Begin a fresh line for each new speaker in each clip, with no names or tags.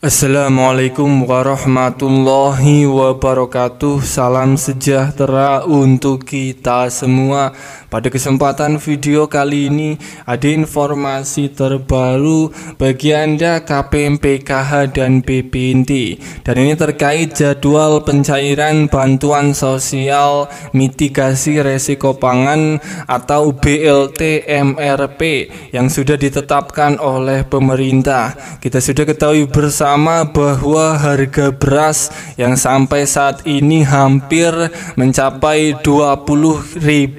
Assalamualaikum warahmatullahi wabarakatuh. Salam sejahtera untuk kita semua. Pada kesempatan video kali ini ada informasi terbaru bagi Anda KPM PKH dan BPNT. Dan ini terkait jadwal pencairan bantuan sosial mitigasi resiko pangan atau BLT MRP yang sudah ditetapkan oleh pemerintah. Kita sudah ketahui bersama bahwa harga beras yang sampai saat ini hampir mencapai Rp20.000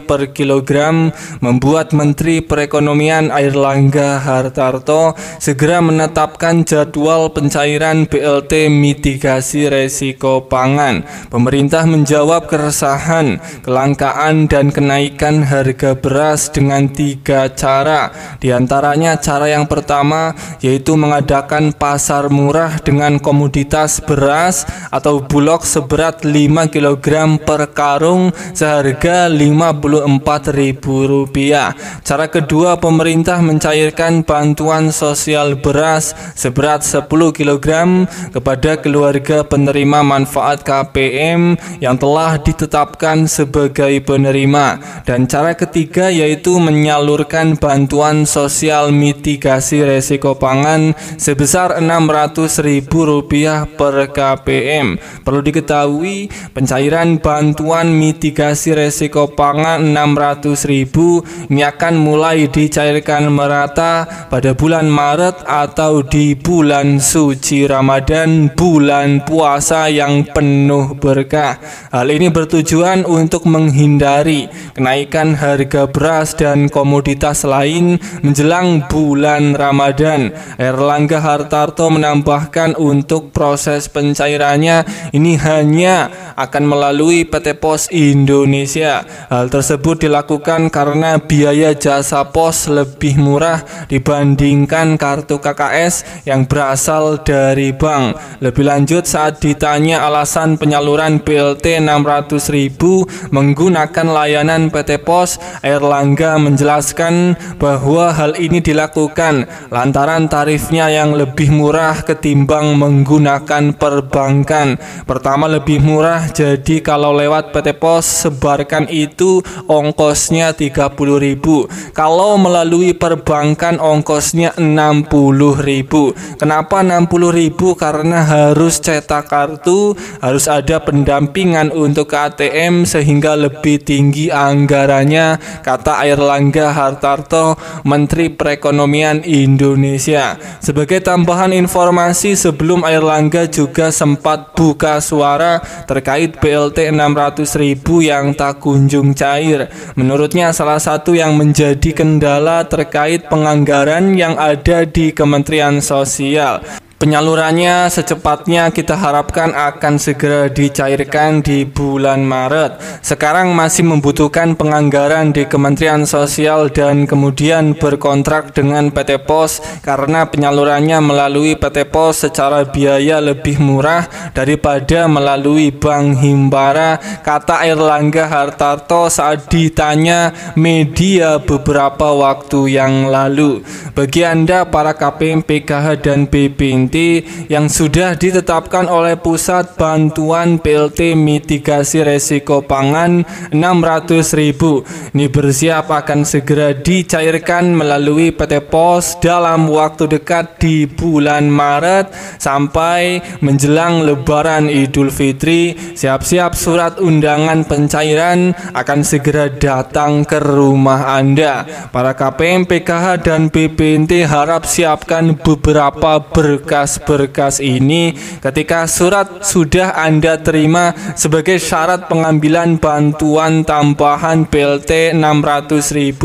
per kilogram membuat Menteri Perekonomian Airlangga Hartarto segera menetapkan jadwal pencairan BLT mitigasi resiko pangan. Pemerintah menjawab keresahan, kelangkaan dan kenaikan harga beras dengan 3 cara. Di antaranya cara yang pertama yaitu mengadakan pasar murah dengan komoditas beras atau bulog seberat 5 kg per karung seharga Rp54.000. Cara kedua, pemerintah mencairkan bantuan sosial beras seberat 10 kg kepada keluarga penerima manfaat KPM yang telah ditetapkan sebagai penerima. Dan cara ketiga yaitu menyalurkan bantuan sosial mitigasi resiko pangan sebesar Rp600.000 per KPM. Perlu diketahui, pencairan bantuan mitigasi resiko pangan Rp600.000 ini akan mulai dicairkan merata pada bulan Maret atau di bulan suci Ramadan, bulan puasa yang penuh berkah. Hal ini bertujuan untuk menghindari kenaikan harga beras dan komoditas lain menjelang bulan Ramadan. Airlangga Hartarto menambahkan untuk proses pencairannya ini hanya akan melalui PT Pos Indonesia. Hal tersebut dilakukan karena biaya jasa pos lebih murah dibandingkan kartu KKS yang berasal dari bank. Lebih lanjut, saat ditanya alasan penyaluran BLT Rp600.000 menggunakan layanan PT Pos, Airlangga menjelaskan bahwa hal ini dilakukan lantaran tarifnya yang lebih murah ketimbang menggunakan perbankan. Pertama, lebih murah, jadi kalau lewat PT Pos sebarkan itu ongkosnya Rp30.000. Kalau melalui perbankan ongkosnya Rp60.000. Kenapa Rp60.000? Karena harus cetak kartu, harus ada pendampingan untuk ATM sehingga lebih tinggi anggarannya, kata Airlangga Hartarto, Menteri Perekonomian Indonesia. Sebagai tambahan informasi, sebelum Airlangga juga sempat buka suara terkait BLT Rp600.000 yang tak kunjung cair. Menurutnya salah satu yang menjadi kendala terkait penganggaran yang ada di Kementerian Sosial. Penyalurannya secepatnya kita harapkan akan segera dicairkan di bulan Maret. Sekarang masih membutuhkan penganggaran di Kementerian Sosial dan kemudian berkontrak dengan PT Pos karena penyalurannya melalui PT Pos secara biaya lebih murah daripada melalui Bank Himbara, kata Airlangga Hartarto saat ditanya media beberapa waktu yang lalu. Bagi Anda para KPM PKH dan BPNT yang sudah ditetapkan oleh Pusat Bantuan BLT Mitigasi Resiko Pangan Rp600.000 ini bersiap akan segera dicairkan melalui PT Pos dalam waktu dekat di bulan Maret sampai menjelang Lebaran Idul Fitri. Siap-siap surat undangan pencairan akan segera datang ke rumah Anda. Para KPM PKH dan BPNT harap siapkan beberapa berkas ini ketika surat sudah Anda terima sebagai syarat pengambilan bantuan tambahan BLT Rp600.000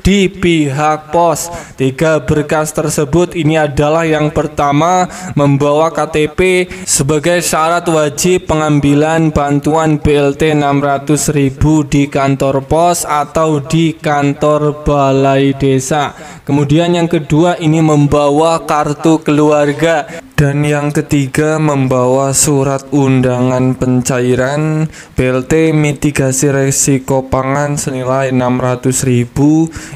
di pihak pos. 3 berkas tersebut ini adalah yang pertama, membawa KTP sebagai syarat wajib pengambilan bantuan BLT Rp600.000 di kantor pos atau di kantor balai desa. Kemudian yang kedua ini membawa kartu keluarga. Dan yang ketiga, membawa surat undangan pencairan BLT mitigasi resiko pangan senilai 600.000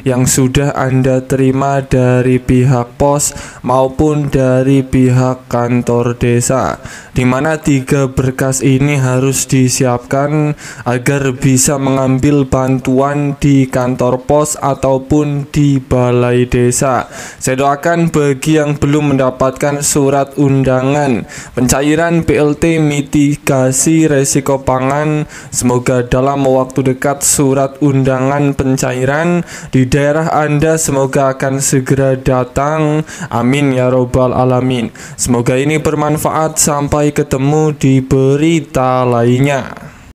yang sudah Anda terima dari pihak pos maupun dari pihak kantor desa, di mana 3 berkas ini harus disiapkan agar bisa mengambil bantuan di kantor pos ataupun di balai desa. Saya doakan bagi yang belum mendapatkan surat undangan pencairan BLT mitigasi resiko pangan, semoga dalam waktu dekat surat undangan pencairan di daerah Anda semoga akan segera datang. Amin ya robbal alamin. Semoga ini bermanfaat. Sampai ketemu di berita lainnya.